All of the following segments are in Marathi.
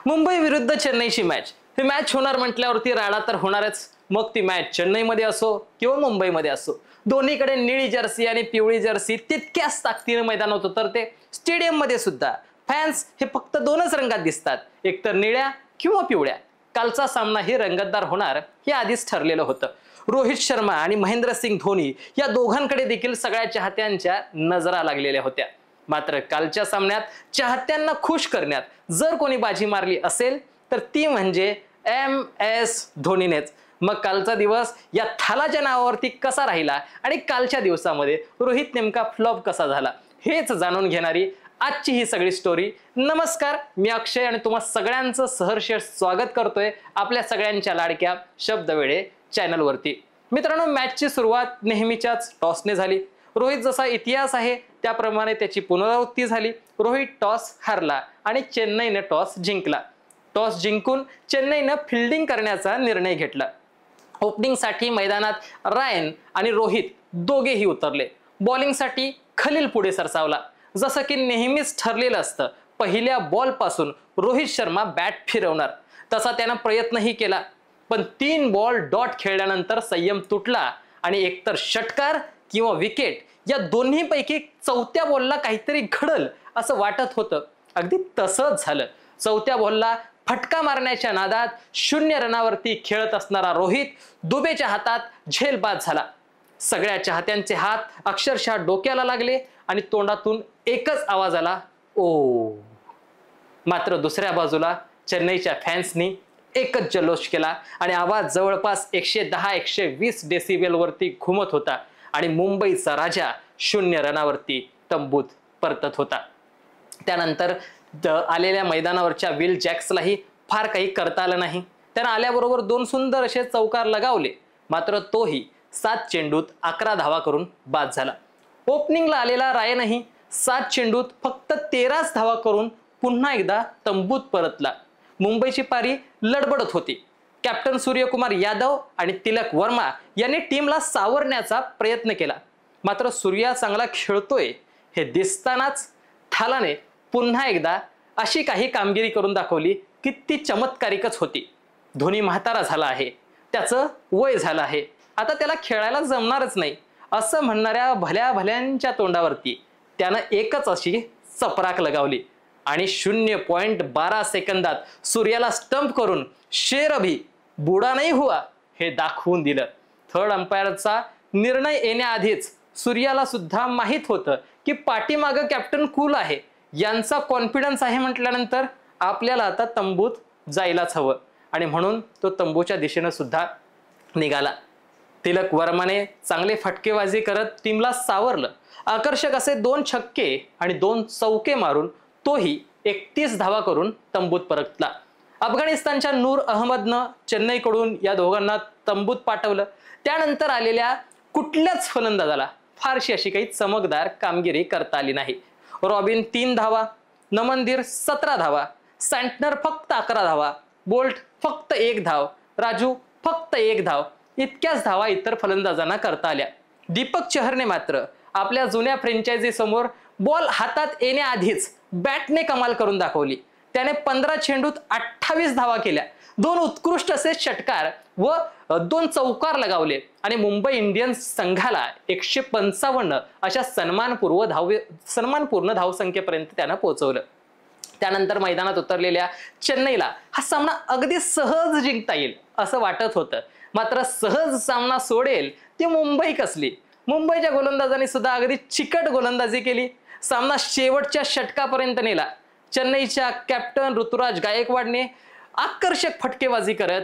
मुंबई विरुद्ध चेन्नईची मॅच, ही मॅच होणार म्हटल्यावरती राडा तर होणारच. मग ती मॅच चेन्नईमध्ये असो किंवा मुंबईमध्ये असो, दोन्हीकडे निळी जर्सी आणि पिवळी जर्सी तितक्याच ताकदीने मैदानात उतरते. स्टेडियम मध्ये सुद्धा फॅन्स हे फक्त दोनच रंगात दिसतात, एकतर निळ्या किंवा पिवळ्या. कालचा सामना ही रंगतदार होणार हे आधीच ठरलेलं होतं. रोहित शर्मा आणि महेंद्रसिंग धोनी या दोघांकडे देखील सगळ्या चाहत्यांच्या नजरा लागलेल्या होत्या. मात्र कालच्या सामन्यात चाहत्यांना खुश करण्यात जर कोणी बाजी मारली असेल तर ती म्हणजे MS धोनीनेच. मग कालचा दिवस या थालाच्या नावावरती कसा राहिला आणि कालच्या दिवसामध्ये रोहित नेमका फ्लॉप कसा झाला हेच जाणून घेणारी आजची ही सगळी स्टोरी. नमस्कार, मी अक्षय आणि तुम्हा सगळ्यांचं सहर्ष स्वागत करतोय आपल्या सगळ्यांच्या लाडक्या शब्दवेळे चॅनल वरती. मित्रांनो, मॅचची सुरुवात नेहमीच्याच टॉसने झाली. रोहित जसा इतिहास आहे त्याप्रमाणे त्याची पुनरावृत्ती झाली. रोहित टॉस हारला आणि चेन्नईने टॉस जिंकला. टॉस जिंकून चेन्नईने फिल्डिंग करण्याचा निर्णय घेतला. ओपनिंगसाठी मैदानात रायन आणि रोहित दोघेही उतरले. बॉलिंगसाठी खलील पुढे सरसावला. जसं की नेहमीच ठरलेलं असतं, पहिल्या बॉल पासून रोहित शर्मा बॅट फिरवणार, तसा त्यानं प्रयत्नही केला. पण 3 बॉल डॉट खेळल्यानंतर संयम तुटला आणि एकतर षटकार किंवा विकेट या दोन्हीपैकी चौथ्या बॉलला काहीतरी घडल असं वाटत होतं. अगदी तसंच झालं. चौथ्या बॉलला फटका मारण्याच्या नादात 0 रनावरती खेळत असणारा रोहित दुबेच्या हातात झेलबाद झाला. सगळ्या चाहत्यांचे हात अक्षरशः डोक्याला लागले आणि तोंडातून एकच आवाज आला, ओ. मात्र दुसऱ्या बाजूला चेन्नईच्या फॅन्सनी एकच जल्लोष केला आणि आवाज जवळपास 110-120 डेसिबल वरती घुमत होता आणि मुंबईचा राजा 0 रनावरती तंबूत परतत होता. त्यानंतर आलेल्या मैदानावरच्या विल जॅक्सलाही फार काही करता आलं नाही. त्यानं आल्याबरोबर 2 सुंदर असे चौकार लगावले, मात्र तोही 7 चेंडूत 11 धावा करून बाद झाला. ओपनिंगला आलेला रायनही 7 चेंडूत फक्त 13 धावा करून पुन्हा एकदा तंबूत परतला. मुंबईची पारी लडबडत होती. कॅप्टन सूर्यकुमार यादव आणि तिलक वर्मा यांनी टीमला सावरण्याचा प्रयत्न केला. मात्र सूर्या चांगला खेळतोय हे दिसतानाच थालाने पुन्हा एकदा अशी काही कामगिरी करून दाखवली की ती चमत्कारिकच होती. धोनी म्हातारा झाला आहे, त्याचं वय झालं आहे, आता त्याला खेळायला जमणारच नाही असं म्हणणाऱ्या भल्या भल्यांच्या तोंडावरती त्यानं एकच अशी चपराक लगावली आणि 0.12 सेकंदात सूर्याला स्टंप करून शेर अभी बुडा नाही हुआ हे दाखवून दिलं. थर्ड अंपायरचा निर्णय येण्याआधीच सूर्याला सुद्धा माहित होतं की पाठीमागं कॅप्टन कूल आहे, यांचा कॉन्फिडन्स आहे म्हटल्यानंतर आपल्याला आता तंबूत जायलाच हवं आणि म्हणून तो तंबूच्या दिशेनं सुद्धा निघाला. तिलक वर्माने चांगले फटकेबाजी करत टीमला सावरलं. आकर्षक असे 2 छक्के आणि 2 चौके मारून तोही 31 धावा करून तंबूत परतला. अफगाणिस्तानच्या नूर अहमदनं चेन्नईकडून या दोघांना तंबूत पाठवलं. त्यानंतर आलेल्या कुठल्याच फलंदाजाला फारशी अशी काही चमकदार कामगिरी करता आली नाही. रॉबिन 3 धावा, नमनदीर 17 धावा, सँटनर फक्त 11 धावा, बोल्ट फक्त 1 धाव, राजू फक्त 1 धाव इतक्याच धावा इतर फलंदाजांना करता आल्या. दीपक चहरने मात्र आपल्या जुन्या फ्रँचायझी समोर बॉल हातात येण्याआधीच बॅटने कमाल करून दाखवली. त्याने 15 चेंडूत 28 धावा केल्या, 2 उत्कृष्ट असे षटकार व 2 चौकार लगावले आणि मुंबई इंडियन्स संघाला 155 अशा सन्मानपूर्ण धावसंख्येपर्यंत त्यानं पोहोचवलं. त्यानंतर मैदानात उतरलेल्या चेन्नईला हा सामना अगदी सहज जिंकता येईल असं वाटत होतं. मात्र सहज सामना सोडेल ती मुंबई कसली. मुंबईच्या गोलंदाजांनी सुद्धा अगदी चिकट गोलंदाजी केली. सामना शेवटच्या षटकापर्यंत नेला. चेन्नईच्या कॅप्टन ऋतुराज गायकवाडने आकर्षक फटकेबाजी करत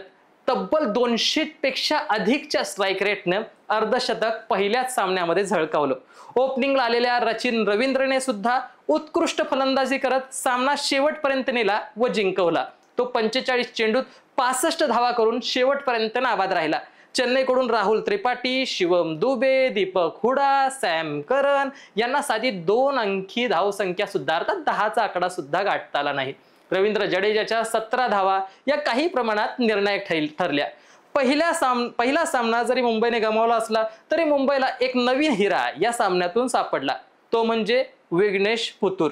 तब्बल 200 पेक्षा अधिकच्या स्ट्राईक रेटनं अर्धशतक पहिल्याच सामन्यामध्ये झळकावलं. ओपनिंगला आलेल्या रचिन रवींद्रने सुद्धा उत्कृष्ट फलंदाजी करत सामना शेवटपर्यंत नेला व जिंकवला. तो 45 चेंडूत 65 धावा करून शेवटपर्यंत नाबाद राहिला. चेन्नईकडून राहुल त्रिपाठी, शिवम दुबे, दीपक हुडा, सॅम करन यांना साधी 2 अंकी धावसंख्या सुद्धा अर्थात 10चा आकडा सुद्धा गाठता आला नाही. रवींद्र जडेजाच्या 17 धावा या काही प्रमाणात निर्णायक ठरल्या. पहिला सामना जरी मुंबईने गमावला असला तरी मुंबईला एक नवीन हिरा या सामन्यातून सापडला, तो म्हणजे विघ्नेश पुतूर.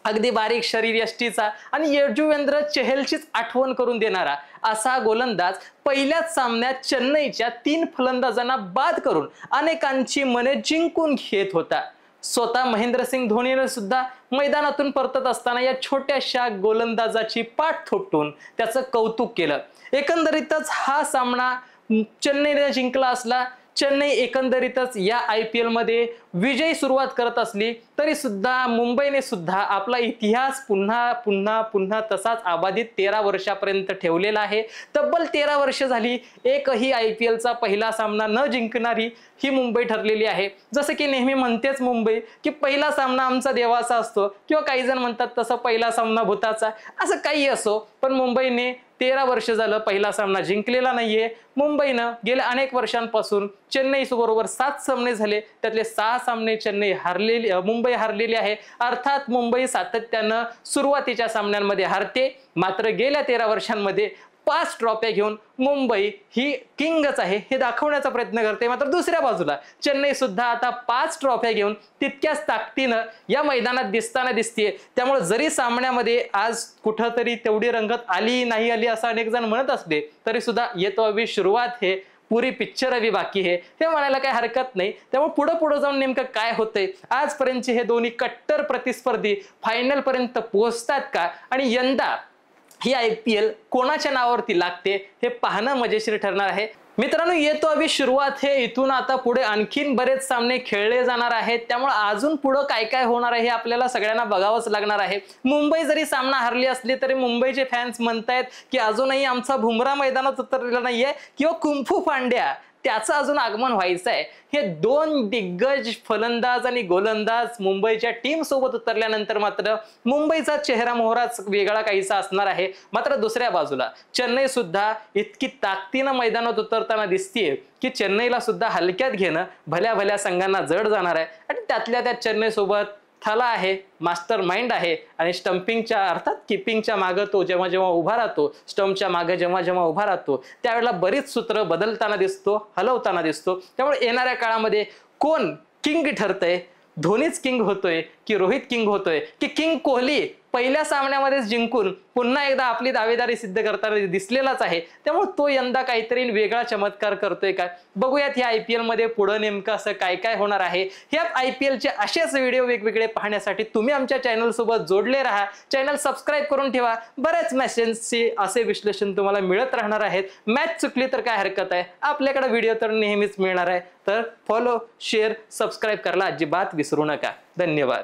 अगदी बारीक शरीर यष्टीचा आणि यजुवेंद्र चहलचीच आठवण करून देणारा असा गोलंदाज पहिल्याच सामन्यात चेन्नईच्या 3 फलंदाजांना बाद करून अनेकांची मने जिंकून घेत होता. स्वतः महेंद्रसिंग धोनीने सुद्धा मैदानातून परतत असताना या छोट्याशा गोलंदाजाची पाठ थोपटून त्याचं कौतुक केलं. एकंदरीतच हा सामना चेन्नईने जिंकला असला, चेन्नई एकंदरीतच या IPL मध्ये विजयी सुरुवात करत असली तरी सुद्धा मुंबईने सुद्धा आपला इतिहास पुन्हा पुन्हा पुन्हा तसाच अबाधित 13 वर्षापर्यंत ठेवलेला आहे. तब्बल 13 वर्ष झाली एकही IPLचा पहिला सामना न जिंकणारी ही मुंबई ठरलेली आहे. जसं की नेहमी म्हणतेच मुंबई की पहिला सामना आमचा देवाचा असतो, किंवा काही जण म्हणतात तसं पहिला सामना भूताचा. असं काही असो, पण मुंबईने 13 वर्ष झालं पहिला सामना जिंकलेला नाहीये. मुंबईनं गेल्या अनेक वर्षांपासून चेन्नई बरोबर 7 सामने झाले, त्यातले 6 सामने मुंबई हरलेली आहे. अर्थात मुंबई सातत्यानं सुरुवातीच्या सामन्यांमध्ये हारते, मात्र गेल्या 13 वर्षांमध्ये 5 ट्रॉफ्या घेऊन मुंबई ही किंगच आहे हे दाखवण्याचा प्रयत्न करते. मात्र दुसऱ्या बाजूला चेन्नई सुद्धा आता 5 ट्रॉफ्या घेऊन तितक्याच ताकदीनं या मैदानात दिसताना दिसतेय. त्यामुळे जरी सामन्यामध्ये आज कुठंतरी तेवढी रंगत आली नाही आली असं अनेक जण म्हणत असले तरी सुद्धा येतो अभी सुरुवात हे पुरी पिक्चर अभी बाकी है हे म्हणायला काही हरकत नाही. त्यामुळे पुढे जाऊन नेमकं काय होतंय, आजपर्यंतचे हे दोन्ही कट्टर प्रतिस्पर्धी फायनल पर्यंत पोहोचतात का, आणि यंदा ही IPL कोणाच्या नावावरती लागते हे पाहणं मजेशीर ठरणार आहे. मित्रांनो, येतो अभी सुरुवात हे इथून आता पुढे आणखीन बरेच सामने खेळले जाणार आहेत. त्यामुळे अजून पुढे काय काय होणार आहे हे आपल्याला सगळ्यांना बघावंच लागणार आहे. मुंबई जरी सामना हरली असली तरी मुंबईचे फॅन्स म्हणतायत की अजूनही आमचा बुमरा मैदानात उतरलेला नाहीये, किंवा कुंफू पांड्या त्याचं अजून आगमन व्हायचं आहे. हे 2 दिग्गज फलंदाज आणि गोलंदाज मुंबईच्या टीम सोबत उतरल्यानंतर मात्र मुंबईचा चेहरा मोहराच वेगळा काहीसा असणार आहे. मात्र दुसऱ्या बाजूला चेन्नई सुद्धा इतकी ताकदीनं मैदानात उतरताना दिसतीये की चेन्नईला सुद्धा हलक्यात घेणं भल्या भल्या संघांना जड जाणार आहे. आणि त्यातल्या त्यात चेन्नई सोबत थला आहे, मास्टर माइंड आहे, आणि स्टंपिंगच्या अर्थात किपिंगच्या मागे तो जेव्हा जेव्हा उभा राहतो, स्टंपच्या मागे जेव्हा जेव्हा उभा राहतो त्यावेळेला बरीच सूत्र बदलताना दिसतो, हलवताना दिसतो. त्यामुळे येणाऱ्या काळामध्ये कोण किंग ठरतंय, धोनीच किंग होतोय की रोहित किंग होतोय की किंग कोहली पहिल्या सामन्यामध्येच जिंकून पुन्हा एकदा आपली दावेदारी सिद्ध करताना दिसलेलाच आहे. त्यामुळे तो यंदा काहीतरी वेगळा चमत्कार करतोय का, बघूयात ह्या IPL मध्ये पुढे नेमकं असं काय काय होणार आहे. ह्या IPLचे असेच व्हिडिओ वेगवेगळे पाहण्यासाठी तुम्ही आमच्या चॅनल सोबत जोडले राहा, चॅनल सबस्क्राईब करून ठेवा. बऱ्याच मॅचेसचे असे विश्लेषण तुम्हाला मिळत राहणार आहेत. मॅच चुकली तर काय हरकत आहे, आपल्याकडे व्हिडिओ तर नेहमीच मिळणार आहे. तर फॉलो, शेअर, सबस्क्राईब करायला अजिबात विसरू नका. धन्यवाद.